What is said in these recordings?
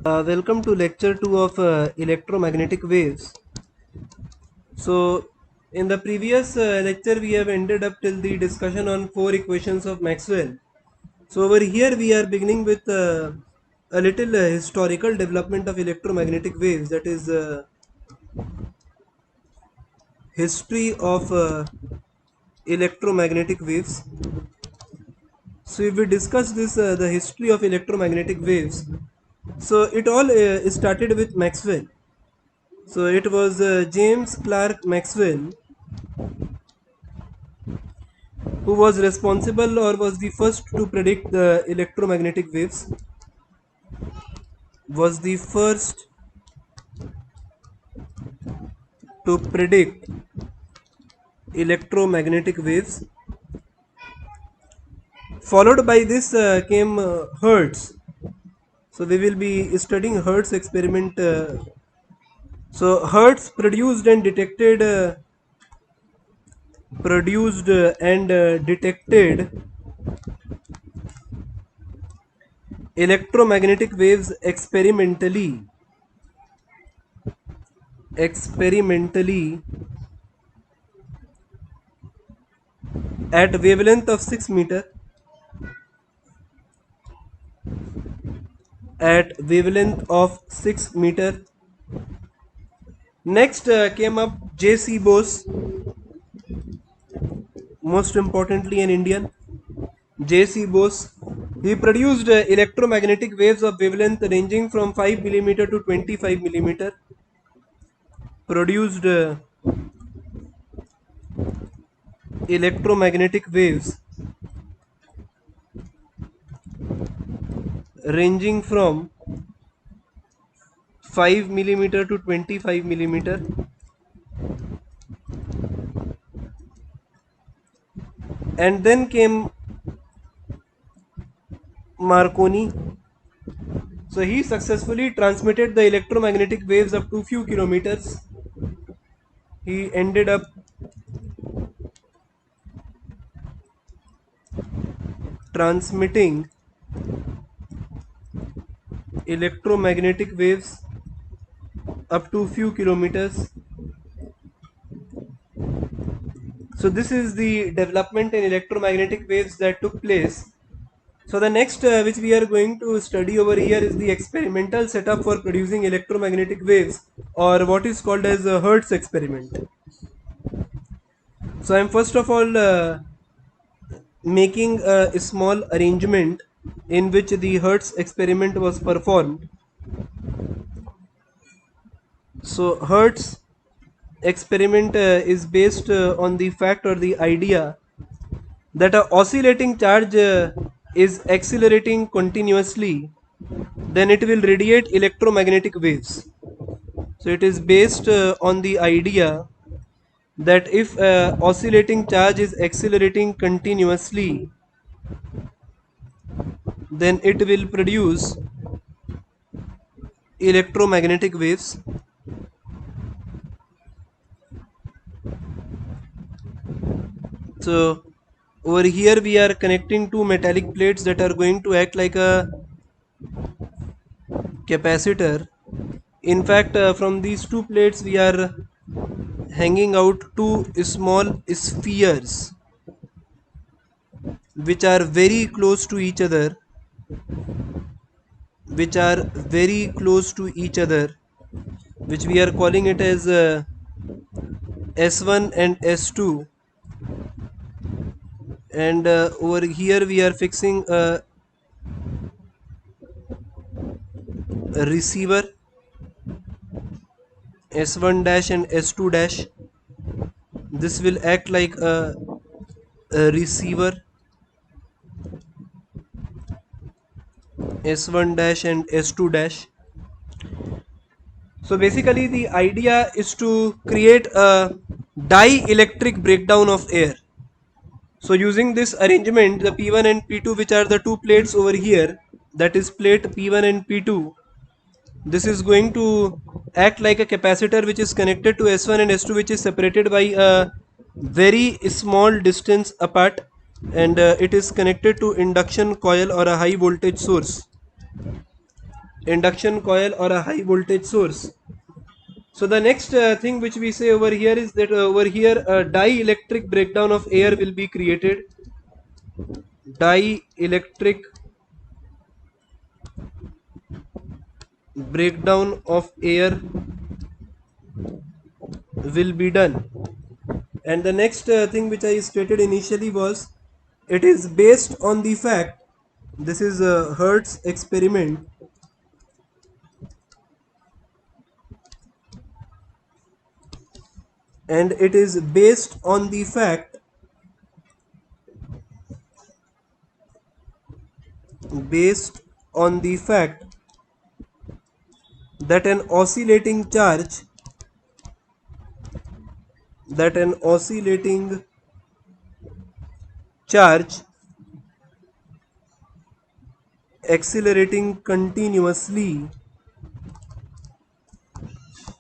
Welcome to lecture 2 of electromagnetic waves. So in the previous lecture we have ended up till the discussion on 4 equations of Maxwell. So over here we are beginning with a little historical development of electromagnetic waves, that is history of electromagnetic waves. So if we discuss this the history of electromagnetic waves, so it all started with Maxwell. So it was James Clerk Maxwell who was responsible or was the first to predict the electromagnetic waves, was the first to predict electromagnetic waves. Followed by this came Hertz. So we will be studying Hertz experiment. So Hertz produced and detected electromagnetic waves experimentally at wavelength of 6 meter, at wavelength of 6 meter. Next came up J.C. Bose, most importantly an Indian. J.C. Bose, he produced electromagnetic waves of wavelength ranging from 5 millimeter to 25 millimeter. Produced electromagnetic waves ranging from 5 millimeter to 25 millimeter. And then came Marconi. So he successfully transmitted the electromagnetic waves up to few kilometers. He ended up transmitting electromagnetic waves up to few kilometers. So this is the development in electromagnetic waves that took place. So the next which we are going to study over here is the experimental setup for producing electromagnetic waves, or what is called as a Hertz experiment. So I am first of all making a small arrangement in which the Hertz experiment was performed. So Hertz experiment is based on the fact or the idea that a oscillating charge is accelerating continuously, then it will radiate electromagnetic waves. So it is based on the idea that if oscillating charge is accelerating continuously, then it will produce electromagnetic waves. So over here we are connecting two metallic plates that are going to act like a capacitor. In fact, from these two plates we are hanging out two small spheres which are very close to each other, which we are calling it as S1 and S2. And over here we are fixing a receiver, S1 dash and S2 dash. This will act like a receiver, S1 dash and S2 dash. So basically the idea is to create a dielectric breakdown of air. So using this arrangement, the P1 and P2, which are the two plates over here, that is plate P1 and P2, this is going to act like a capacitor which is connected to S1 and S2, which is separated by a very small distance apart, and it is connected to induction coil or a high voltage source. induction coil or a high voltage source. So the next thing which we say over here is that over here a dielectric breakdown of air will be created. Dielectric breakdown of air will be done. And the next thing which I stated initially was it is based on the fact, this is a Hertz experiment, and it is based on the fact, based on the fact that an oscillating charge, that an oscillating charge accelerating continuously,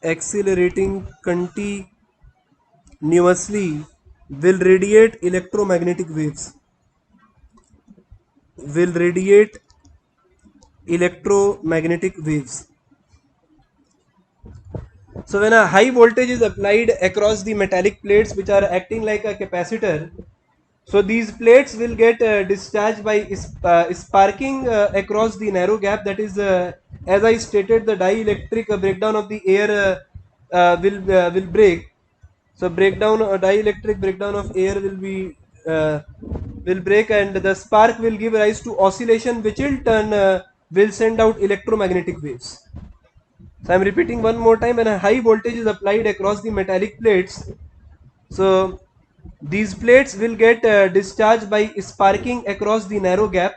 accelerating continuously will radiate electromagnetic waves, will radiate electromagnetic waves. So when a high voltage is applied across the metallic plates which are acting like a capacitor, so these plates will get discharged by sparking across the narrow gap, that is as I stated, the dielectric breakdown of the air will break. So breakdown, dielectric breakdown of air will break, and the spark will give rise to oscillation which in turn will send out electromagnetic waves. So I am repeating one more time, when a high voltage is applied across the metallic plates, so these plates will get discharged by sparking across the narrow gap.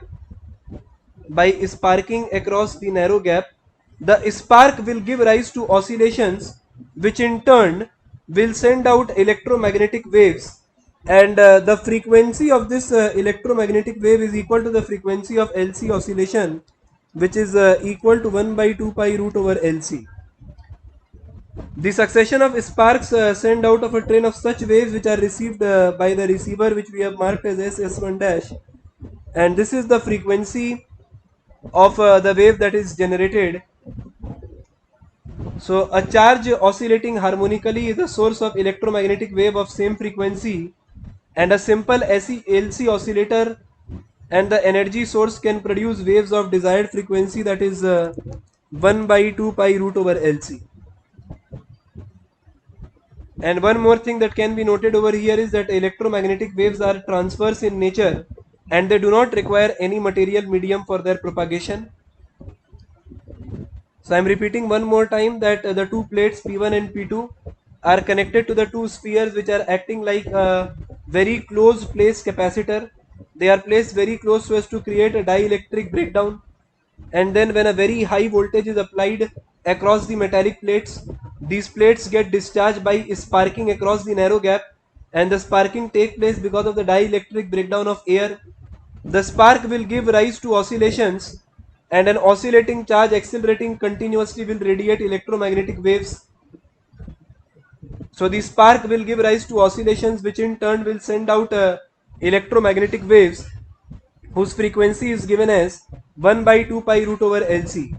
By sparking across the narrow gap, the spark will give rise to oscillations which in turn will send out electromagnetic waves, and the frequency of this electromagnetic wave is equal to the frequency of LC oscillation, which is equal to 1 by 2 pi root over LC. The succession of sparks send out of a train of such waves which are received by the receiver, which we have marked as S1 dash, and this is the frequency of the wave that is generated. So a charge oscillating harmonically is the source of electromagnetic wave of same frequency, and a simple LC oscillator and the energy source can produce waves of desired frequency, that is 1 by 2 pi root over LC. And one more thing that can be noted over here is that electromagnetic waves are transverse in nature and they do not require any material medium for their propagation. So I am repeating one more time that the two plates P1 and P2 are connected to the two spheres which are acting like a very close placed capacitor. They are placed very close so as to create a dielectric breakdown, and then when a very high voltage is applied across the metallic plates, these plates get discharged by sparking across the narrow gap, and the sparking take place because of the dielectric breakdown of air. The spark will give rise to oscillations, and an oscillating charge accelerating continuously will radiate electromagnetic waves. So the spark will give rise to oscillations which in turn will send out electromagnetic waves whose frequency is given as 1 by 2 pi root over LC.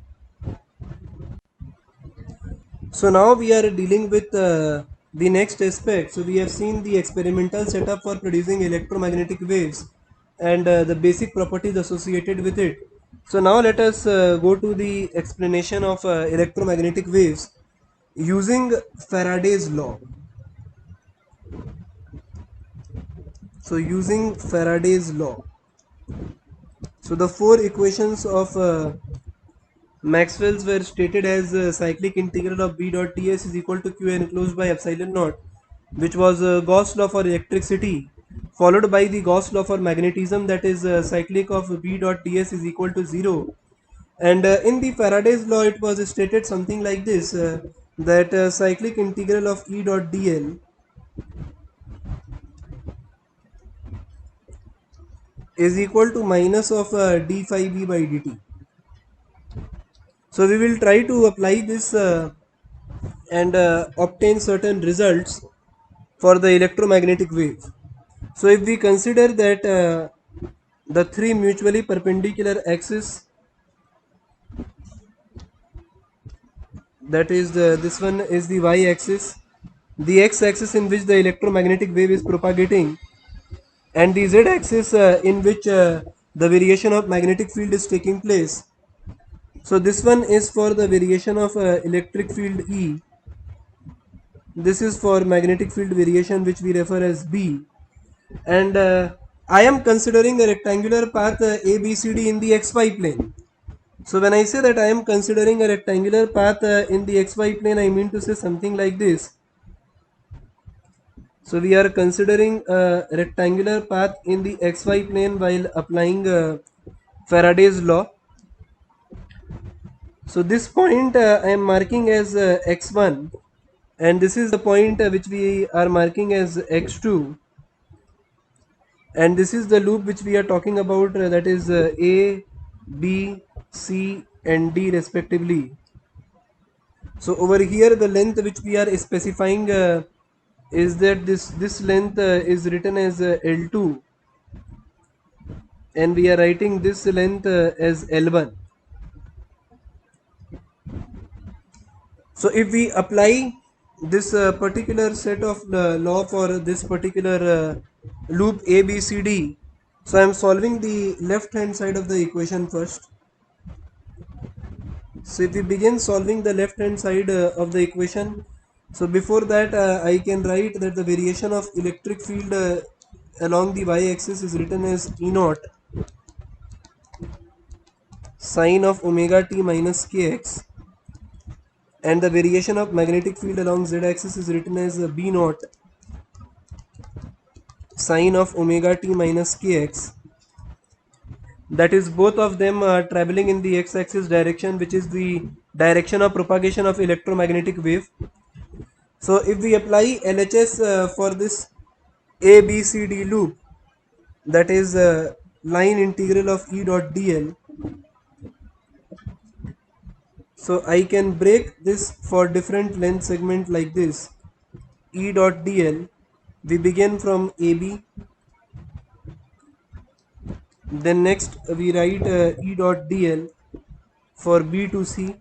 So now we are dealing with the next aspect. So we have seen the experimental setup for producing electromagnetic waves and the basic properties associated with it. So now let us go to the explanation of electromagnetic waves using Faraday's law. So using Faraday's law. So the four equations of Maxwell's were stated as cyclic integral of B dot ds is equal to q enclosed by epsilon naught, which was Gauss law for electricity, followed by the Gauss law for magnetism, that is cyclic of B dot ds is equal to 0. And in the Faraday's law it was stated something like this, that cyclic integral of E dot dl is equal to minus of d phi b by dt. So we will try to apply this and obtain certain results for the electromagnetic wave. So if we consider that the three mutually perpendicular axes that is this one is the y-axis, the x-axis in which the electromagnetic wave is propagating, and the z-axis in which the variation of magnetic field is taking place. So this one is for the variation of electric field E. This is for magnetic field variation, which we refer as B. And I am considering a rectangular path ABCD in the xy plane. So when I say that I am considering a rectangular path in the xy plane, I mean to say something like this. So we are considering a rectangular path in the xy plane while applying Faraday's law. So this point I am marking as x1, and this is the point which we are marking as x2, and this is the loop which we are talking about, that is A, B, C and D respectively. So over here the length which we are specifying is that this length is written as L2, and we are writing this length as L1. So if we apply this particular set of law for this particular loop ABCD, so I am solving the left hand side of the equation first. So if we begin solving the left hand side of the equation, so before that I can write that the variation of electric field along the y-axis is written as E naught sine of omega t minus kx, and the variation of magnetic field along z-axis is written as B naught sine of omega t minus kx. That is, both of them are traveling in the x-axis direction, which is the direction of propagation of electromagnetic wave. So if we apply LHS for this ABCD loop, that is line integral of E dot dl, so I can break this for different length segment like this. E dot dl, we begin from AB, then next we write E dot dl for B to C,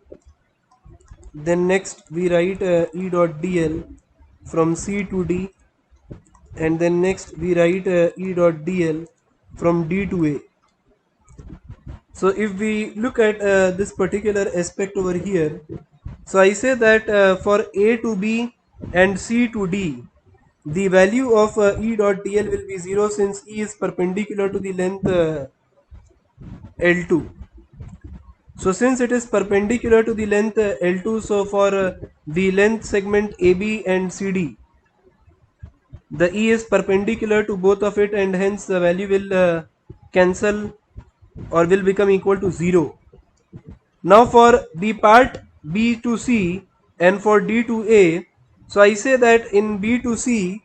then next we write E dot dl from C to D, and then next we write E dot dl from D to A. So if we look at this particular aspect over here, so I say that for A to B and C to D, the value of E dot dl will be 0, since E is perpendicular to the length L2. So since it is perpendicular to the length L2, so for the length segment AB and CD, the E is perpendicular to both of it, and hence the value will cancel or will become equal to 0. Now for the part B to C and for D to A, so I say that in B to C,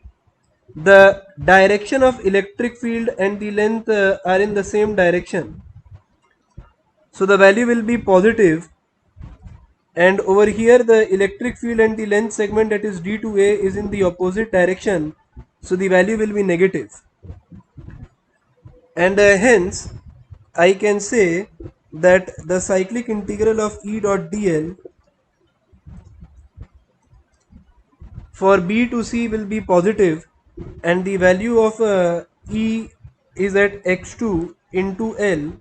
the direction of electric field and the length are in the same direction. So the value will be positive, and over here the electric field and the length segment, that is D to A, is in the opposite direction. So the value will be negative. And hence I can say that the cyclic integral of E dot dl for B to C will be positive, and the value of E is at x2 into L,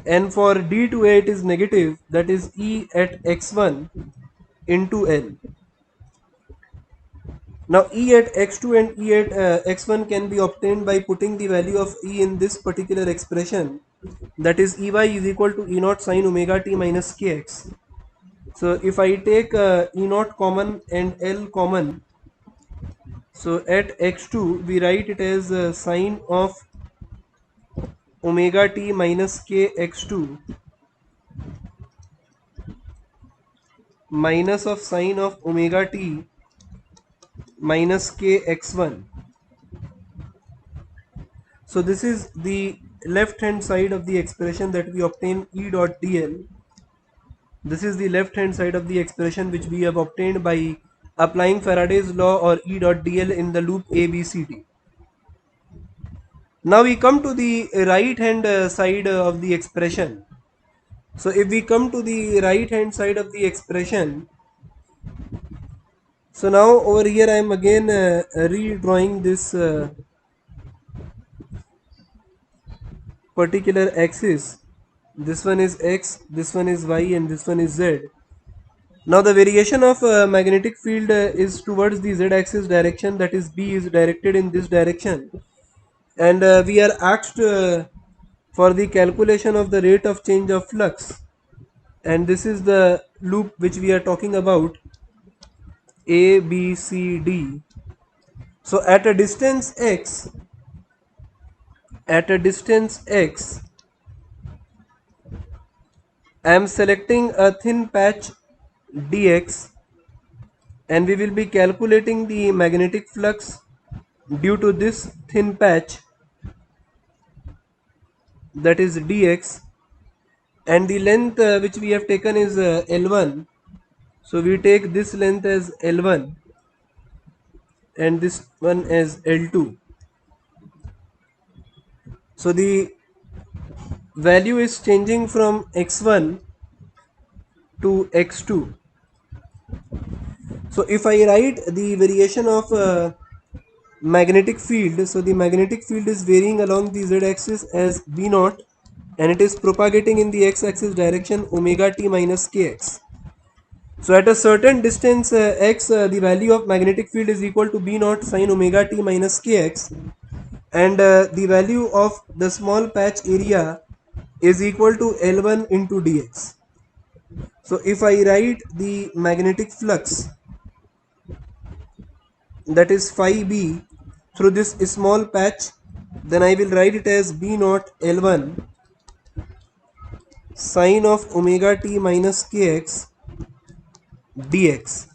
and for D to A it is negative, that is E at x1 into L. Now E at x2 and E at x1 can be obtained by putting the value of E in this particular expression, that is Ey is equal to E naught sine omega t minus kx. So if I take E naught common and L common, so at x2 we write it as sine of omega t minus k x2 minus of sine of omega t minus k x1. So this is the left hand side of the expression that we obtain E dot dl. This is the left hand side of the expression which we have obtained by applying Faraday's law or E dot dl in the loop ABCD. Now we come to the right hand side of the expression. So if we come to the right hand side of the expression, So now over here I am again redrawing this particular axis. This one is x, this one is y, and this one is z. Now the variation of magnetic field is towards the z-axis direction, that is B is directed in this direction, and we are asked for the calculation of the rate of change of flux, and this is the loop which we are talking about, A, B, C, D. So at a distance x, I am selecting a thin patch dx, and we will be calculating the magnetic flux due to this thin patch, that is dx, and the length which we have taken is L1. So we take this length as L1 and this one as L2. So the value is changing from x1 to x2. So if I write the variation of magnetic field, so the magnetic field is varying along the z-axis as B naught, and it is propagating in the x-axis direction omega t minus kx. So at a certain distance x, the value of magnetic field is equal to B naught sine omega t minus kx, and the value of the small patch area is equal to L1 into dx. So if I write the magnetic flux, that is phi b, through this small patch, then I will write it as B naught L1 sine of omega t minus kx dx.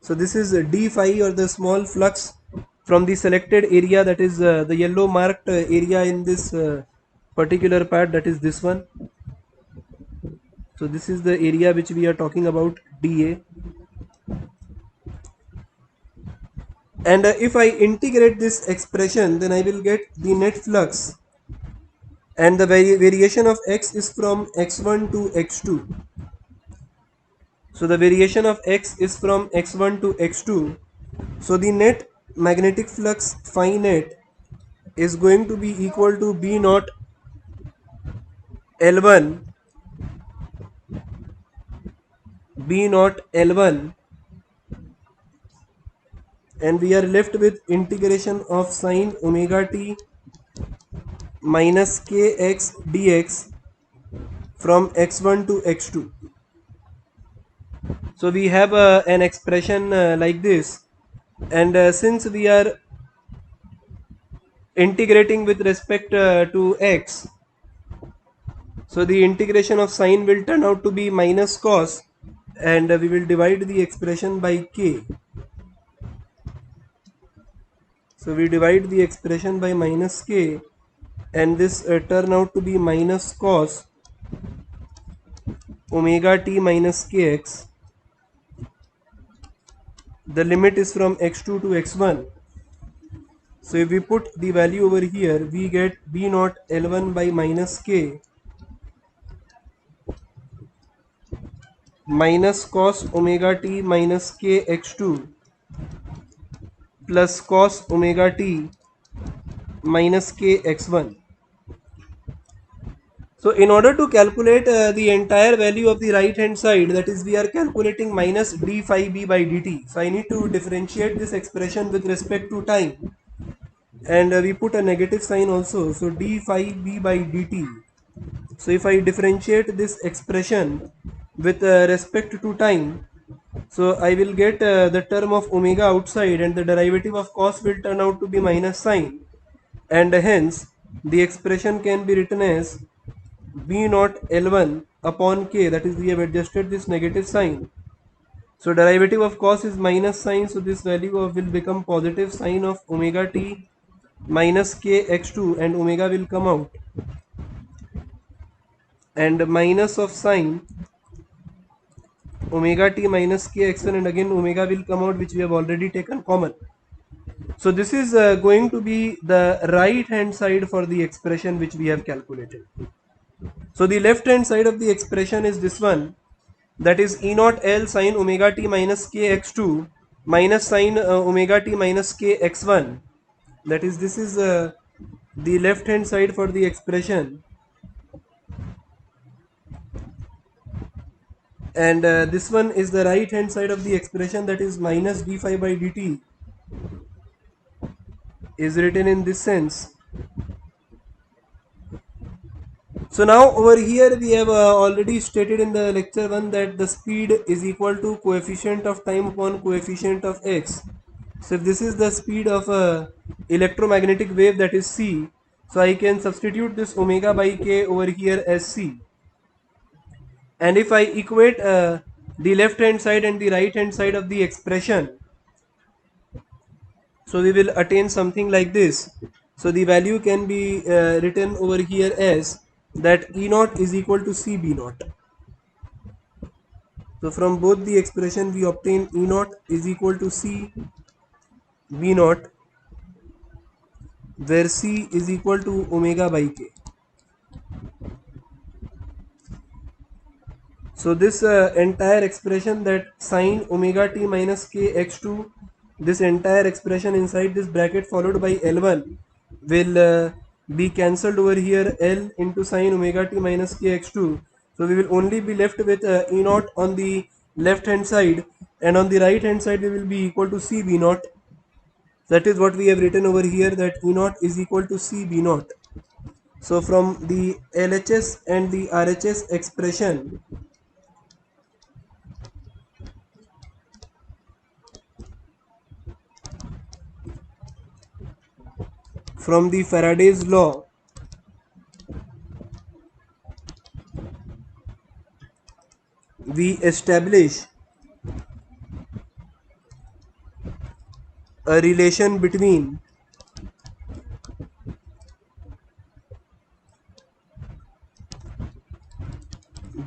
So this is d phi, or the small flux from the selected area, that is the yellow marked area in this particular part, that is this one. So this is the area which we are talking about, dA. And if I integrate this expression, then I will get the net flux, and the variation of x is from x1 to x2. So the variation of x is from x1 to x2. So the net magnetic flux phi net is going to be equal to B naught L1 and we are left with integration of sine omega t minus kx dx from x1 to x2. So we have an expression like this, and since we are integrating with respect to x, so the integration of sine will turn out to be minus cos, and we will divide the expression by k. So we divide the expression by minus k, and this turn out to be minus cos omega t minus kx. The limit is from x2 to x1. So if we put the value over here, we get B naught L1 by minus k minus cos omega t minus k x2 plus cos omega t minus k x1. So in order to calculate the entire value of the right hand side, that is we are calculating minus d phi b by dt. So I need to differentiate this expression with respect to time, and we put a negative sign also. So d phi b by dt. So if I differentiate this expression with respect to time, so I will get the term of omega outside, and the derivative of cos will turn out to be minus sign, and hence the expression can be written as B naught L1 upon k, that is we have adjusted this negative sign. So derivative of cos is minus sign, so this value of will become positive sine of omega t minus k x2, and omega will come out, and minus of sine omega t minus k x1, and again omega will come out, which we have already taken common. So this is going to be the right hand side for the expression which we have calculated. So the left hand side of the expression is this one, that is E naught L sine omega t minus k x2 minus sine omega t minus k x1. That is, this is the left hand side for the expression, and this one is the right hand side of the expression, that is minus d phi by dt is written in this sense. So now over here we have already stated in the lecture 1 that the speed is equal to coefficient of time upon coefficient of x. So if this is the speed of a electromagnetic wave, that is c, so I can substitute this omega by k over here as c. And if I equate the left hand side and the right hand side of the expression, so we will attain something like this. So the value can be written over here as that E naught is equal to C B naught. So from both the expression we obtain E naught is equal to C B naught, where C is equal to omega by K. So this entire expression, that sine omega t minus k x2, this entire expression inside this bracket followed by L1 will be cancelled over here, L into sine omega t minus k x2. So we will only be left with E naught on the left hand side, and on the right hand side we will be equal to C B naught. That is what we have written over here, that E naught is equal to C B naught. So from the LHS and the RHS expression, from the Faraday's law, we establish a relation between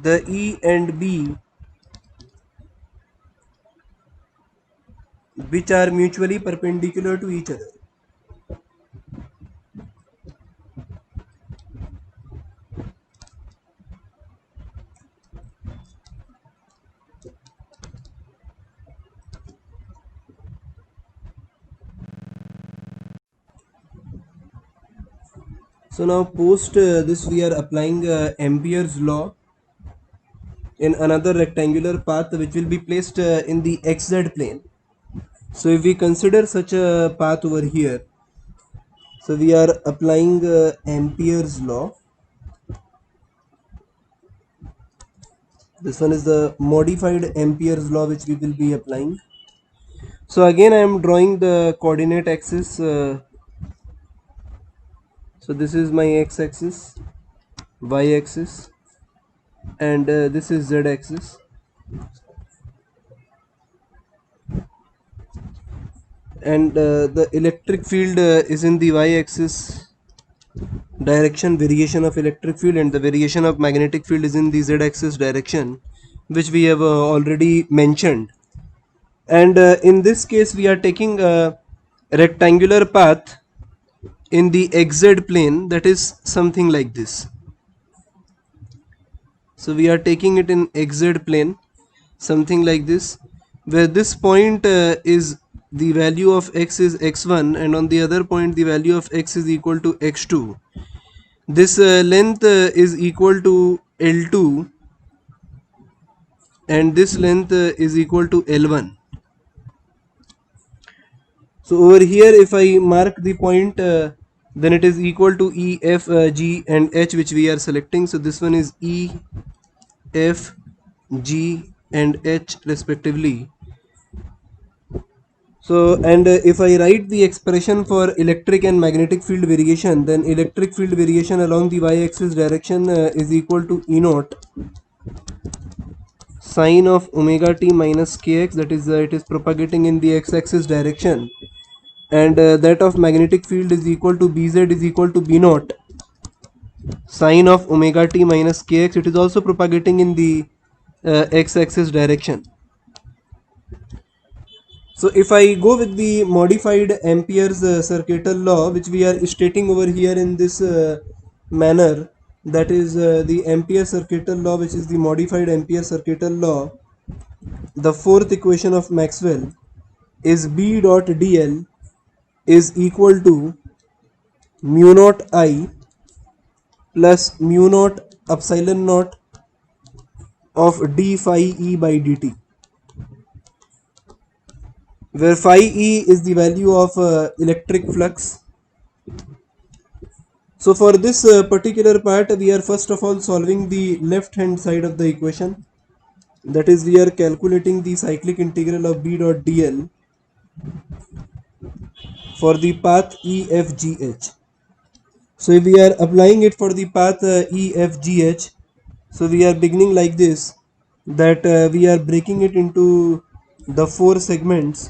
the E and B which are mutually perpendicular to each other. So now post this we are applying Ampere's law in another rectangular path which will be placed in the xz plane. So if we consider such a path over here, so we are applying Ampere's law. This one is the modified Ampere's law which we will be applying. So again I am drawing the coordinate axis. So this is my x-axis, y-axis, and this is z-axis. And the electric field is in the y-axis direction, variation of electric field, and the variation of magnetic field is in the z-axis direction, which we have already mentioned. And in this case we are taking a rectangular path in the xz plane, that is something like this. So we are taking it in xz plane, something like this, where this point is the value of x is x1, and on the other point the value of x is equal to x2. This length is equal to L2, and this length is equal to L1. So over here if I mark the point, then it is equal to E, F, G and H, which we are selecting. So this one is E, F, G and H respectively. So and if I write the expression for electric and magnetic field variation, then electric field variation along the y-axis direction is equal to E naught sine of omega t minus kx, that is it is propagating in the x-axis direction, and that of magnetic field is equal to Bz is equal to B naught sine of omega t minus kx, it is also propagating in the x-axis direction. So if I go with the modified Ampere's circuital law, which we are stating over here in this manner, that is the Ampere-Circuital law, which is the modified Ampere-Circuital law, the fourth equation of Maxwell is B dot dl is equal to mu naught I plus mu naught epsilon naught of d phi E by dt, where phi E is the value of electric flux. So for this particular part, we are first of all solving the left hand side of the equation. That is, we are calculating the cyclic integral of B dot dl for the path EFGH. So if we are applying it for the path EFGH, so we are beginning like this, that we are breaking it into the four segments.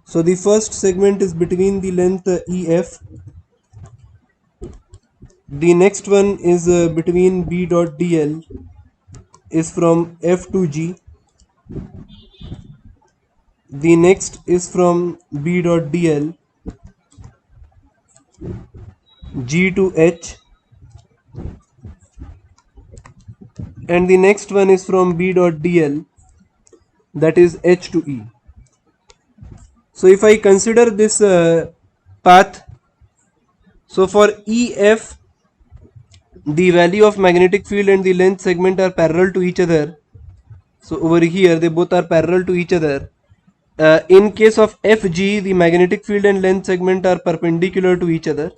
So the first segment is between the length EF. The next one is between B dot dl is from F to G. The next is from B dot dl G to H, and the next one is from B dot dl, that is H to E. So if I consider this path, so for EF, the value of magnetic field and the length segment are parallel to each other. So over here they both are parallel to each other. In case of FG, the magnetic field and length segment are perpendicular to each other.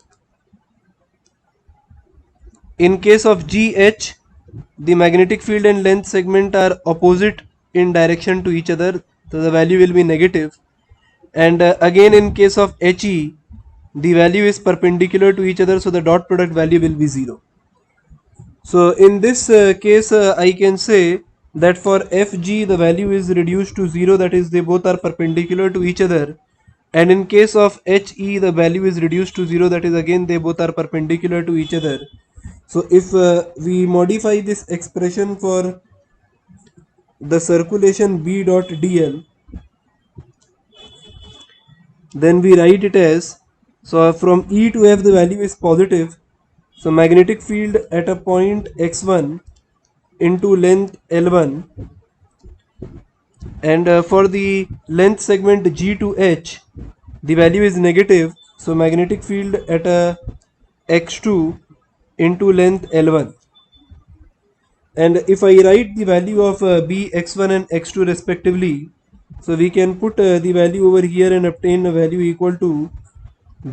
In case of GH, the magnetic field and length segment are opposite in direction to each other, so the value will be negative. And again in case of HE, the value is perpendicular to each other, so the dot product value will be 0. So in this case I can say that for FG the value is reduced to 0, that is they both are perpendicular to each other, and in case of HE the value is reduced to 0, that is again they both are perpendicular to each other. So if we modify this expression for the circulation B dot dl, then we write it as, so from E to F the value is positive, so magnetic field at a point x1 into length L1, and for the length segment G to H the value is negative, so magnetic field at a x2 into length L1. And if I write the value of B x1 and x2 respectively, so we can put the value over here and obtain a value equal to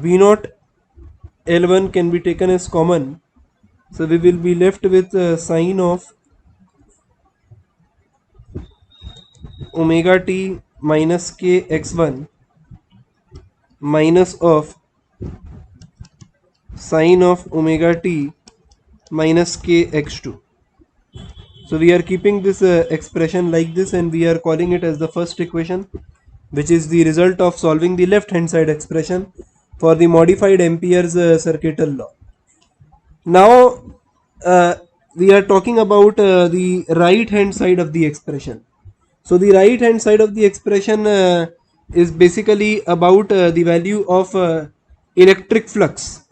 B naught L1 can be taken as common, so we will be left with sine of omega t minus k x1 minus of sine of omega t minus k x2. So we are keeping this expression like this, and we are calling it as the first equation, which is the result of solving the left hand side expression for the modified Ampere's circuital law. Now we are talking about the right hand side of the expression. So the right hand side of the expression is basically about the value of electric flux.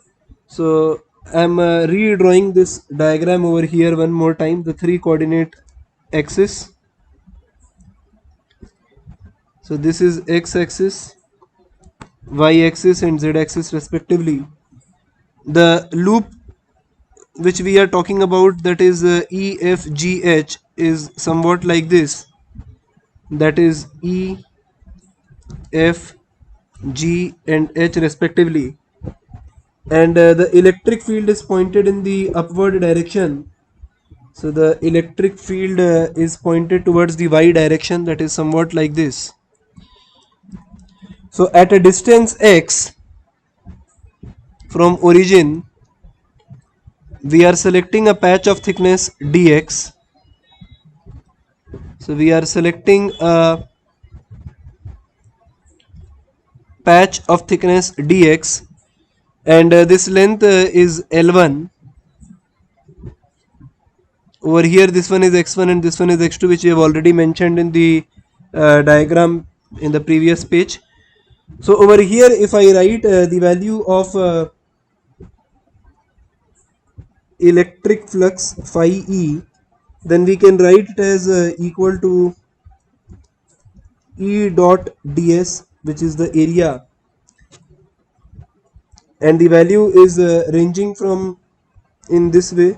So I am redrawing this diagram over here one more time, the three coordinate axis. So this is x axis, y axis and z axis respectively. The loop which we are talking about, that is EFGH, is somewhat like this, that is E, F, G and H respectively, and the electric field is pointed in the upward direction. So the electric field is pointed towards the y direction, that is somewhat like this. So at a distance x from origin, we are selecting a patch of thickness dx. So we are selecting a patch of thickness dx, and this length is L1. Over here this one is x1 and this one is x2, which we have already mentioned in the diagram in the previous page. So over here if I write the value of electric flux phi E, then we can write it as equal to E dot ds, which is the area, and the value is ranging from in this way.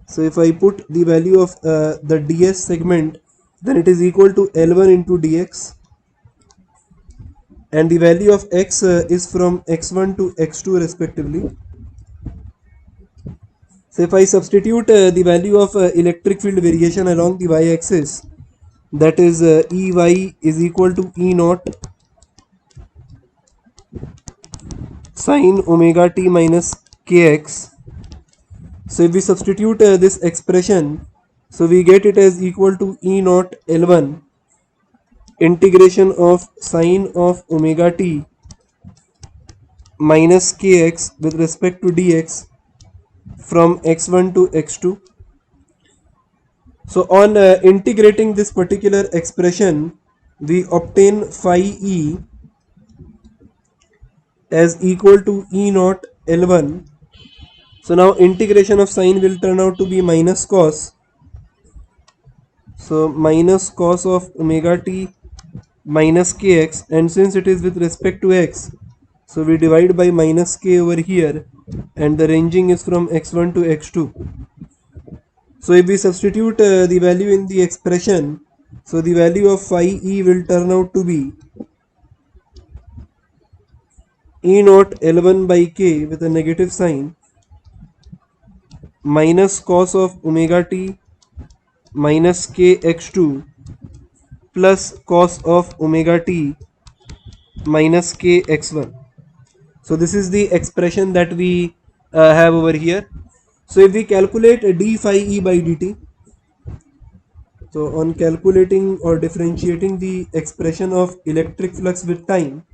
So if I put the value of the ds segment, then it is equal to L1 into dx, and the value of x is from x1 to x2 respectively. So if I substitute the value of electric field variation along the y-axis, that is Ey is equal to E naught sine omega t minus kx. So if we substitute this expression, so we get it as equal to E naught L1 integration of sine of omega t minus kx with respect to dx from x1 to x2. So on integrating this particular expression, we obtain phi e as equal to E naught L1. So now integration of sine will turn out to be minus cos. So minus cos of omega t minus kx, and since it is with respect to x, so we divide by minus k over here, and the ranging is from x1 to x2. So if we substitute the value in the expression, so the value of phi e will turn out to be E naught L1 by k with a negative sign minus cos of omega t minus kx2 plus cos of omega t minus kx1. So this is the expression that we have over here. So if we calculate d phi e by dt, so on calculating or differentiating the expression of electric flux with time,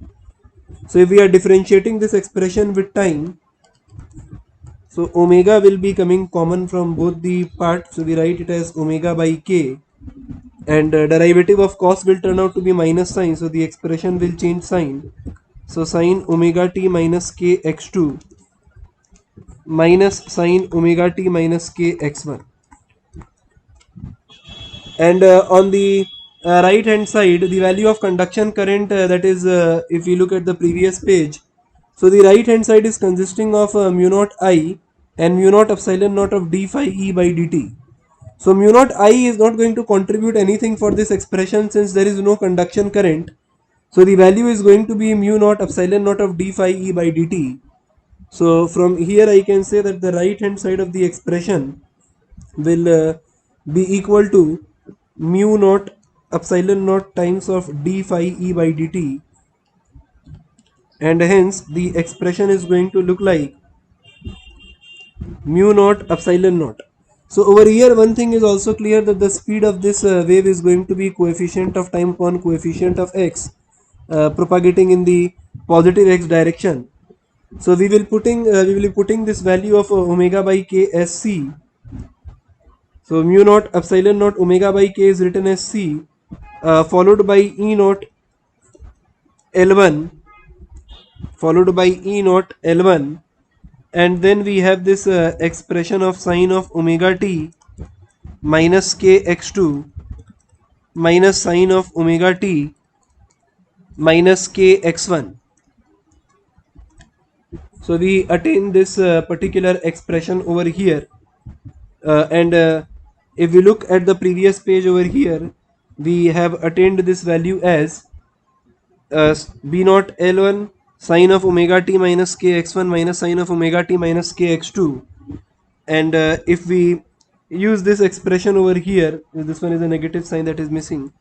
so if we are differentiating this expression with time, so omega will be coming common from both the parts, so we write it as omega by k, and derivative of cos will turn out to be minus sign, so the expression will change sign. So sine omega t minus k x2 minus sine omega t minus k x1. And on the right hand side, the value of conduction current, that is if we look at the previous page, so the right hand side is consisting of mu naught I and mu naught epsilon naught of d phi e by dt. So mu naught I is not going to contribute anything for this expression since there is no conduction current. So the value is going to be mu naught epsilon naught of d phi e by dt. So from here I can say that the right hand side of the expression will be equal to mu naught epsilon naught times of d phi e by dt, and hence the expression is going to look like mu naught epsilon naught. So over here one thing is also clear, that the speed of this wave is going to be coefficient of time upon coefficient of x, propagating in the positive x direction. So we will be putting this value of omega by k as c. So mu naught epsilon naught omega by k is written as c, followed by E naught L1, followed by E naught L1, and then we have this expression of sine of omega t minus k x2 minus sine of omega t minus k x1. So we attain this particular expression over here, and if we look at the previous page over here, we have attained this value as b naught L1 sine of omega t minus k x1 minus sine of omega t minus k x2, and if we use this expression over here, this one is a negative sign that is missing,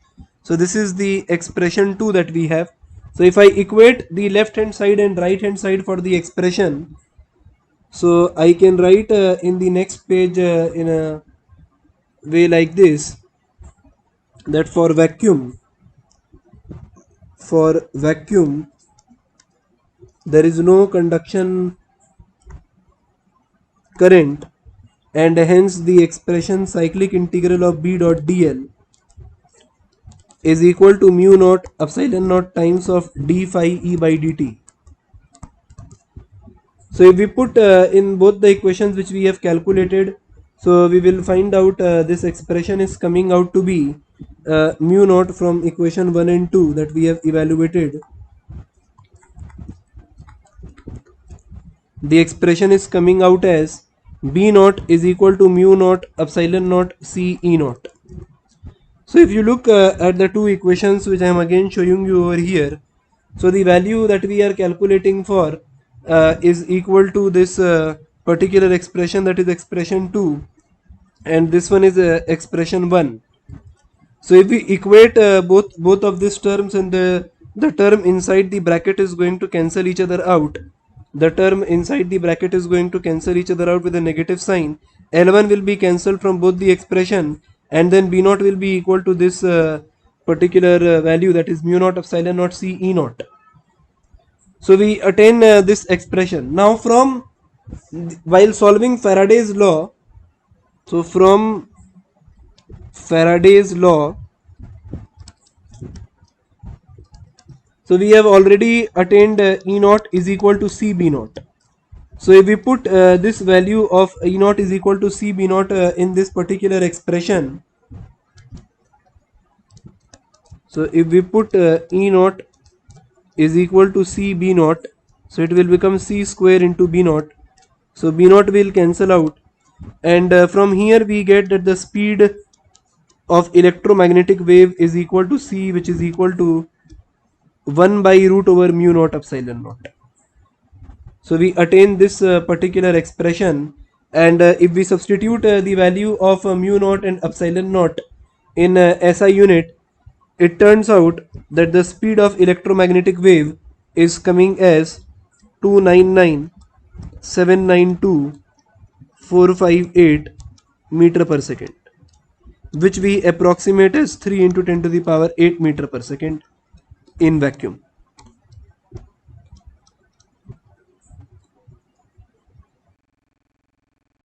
so this is the expression 2 that we have. So if I equate the left hand side and right hand side for the expression, so I can write in the next page in a way like this, that for vacuum there is no conduction current, and hence the expression cyclic integral of b dot dl is equal to mu naught epsilon naught times of d phi e by dt. So if we put in both the equations which we have calculated, so we will find out this expression is coming out to be mu naught from equation 1 and 2 that we have evaluated. The expression is coming out as B naught is equal to mu naught epsilon naught C E naught. So if you look at the two equations which I am again showing you over here, so the value that we are calculating for is equal to this particular expression, that is expression 2, and this one is expression 1. So if we equate both of these terms, and the term inside the bracket is going to cancel each other out, the term inside the bracket is going to cancel each other out with a negative sign. L1 will be cancelled from both the expression, and then B naught will be equal to this particular value, that is mu naught epsilon naught C E naught. So we attain this expression. Now from while solving Faraday's law, so from Faraday's law, so we have already attained E naught is equal to C B naught. So if we put this value of E naught is equal to C B naught in this particular expression, so if we put E naught is equal to C B naught, so it will become C square into B naught. So B naught will cancel out, and from here we get that the speed of electromagnetic wave is equal to C, which is equal to 1 by root over mu naught epsilon naught. So we attain this particular expression, and if we substitute the value of mu naught and epsilon naught in SI unit, it turns out that the speed of electromagnetic wave is coming as 299,792,458 meter per second, which we approximate as 3 into 10 to the power 8 meter per second in vacuum.